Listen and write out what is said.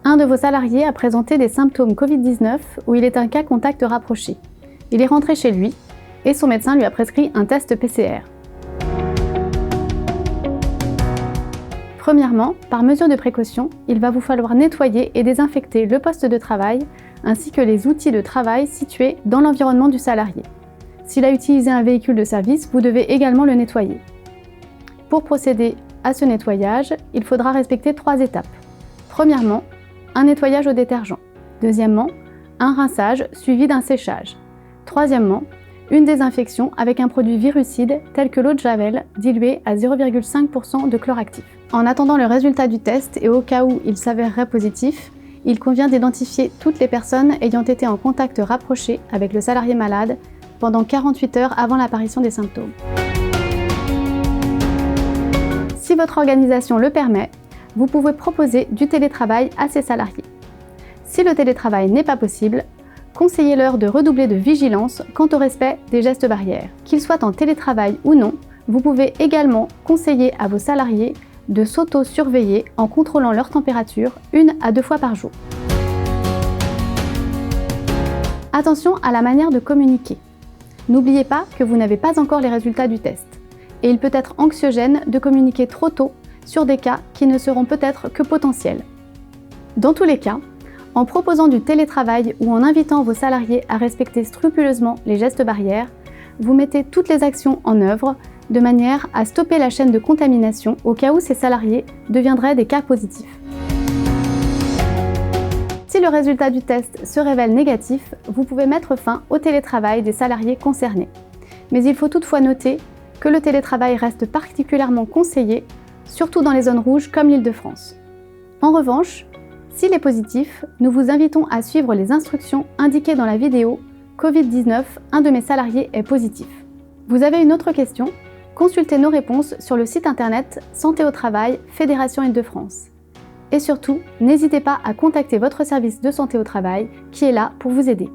Un de vos salariés a présenté des symptômes Covid-19 où il est un cas contact rapproché. Il est rentré chez lui et son médecin lui a prescrit un test PCR. Premièrement, par mesure de précaution, il va vous falloir nettoyer et désinfecter le poste de travail ainsi que les outils de travail situés dans l'environnement du salarié. S'il a utilisé un véhicule de service, vous devez également le nettoyer. Pour procéder à ce nettoyage, il faudra respecter 3 étapes. Premièrement, un nettoyage au détergent. Deuxièmement, un rinçage suivi d'un séchage. Troisièmement, une désinfection avec un produit virucide tel que l'eau de Javel diluée à 0,5% de chlore actif. En attendant le résultat du test et au cas où il s'avérerait positif, il convient d'identifier toutes les personnes ayant été en contact rapproché avec le salarié malade pendant 48 heures avant l'apparition des symptômes. Si votre organisation le permet, vous pouvez proposer du télétravail à ses salariés. Si le télétravail n'est pas possible, conseillez-leur de redoubler de vigilance quant au respect des gestes barrières. Qu'ils soient en télétravail ou non, vous pouvez également conseiller à vos salariés de s'auto-surveiller en contrôlant leur température 1 à 2 fois par jour. Attention à la manière de communiquer. N'oubliez pas que vous n'avez pas encore les résultats du test et il peut être anxiogène de communiquer trop tôt sur des cas qui ne seront peut-être que potentiels. Dans tous les cas, en proposant du télétravail ou en invitant vos salariés à respecter scrupuleusement les gestes barrières, vous mettez toutes les actions en œuvre de manière à stopper la chaîne de contamination au cas où ces salariés deviendraient des cas positifs. Si le résultat du test se révèle négatif, vous pouvez mettre fin au télétravail des salariés concernés. Mais il faut toutefois noter que le télétravail reste particulièrement conseillé, surtout dans les zones rouges comme l'Île-de-France. En revanche, s'il est positif, nous vous invitons à suivre les instructions indiquées dans la vidéo « Covid-19, un de mes salariés est positif ». Vous avez une autre question ? Consultez nos réponses sur le site internet Santé au Travail, Fédération Île-de-France. Et surtout, n'hésitez pas à contacter votre service de santé au travail qui est là pour vous aider.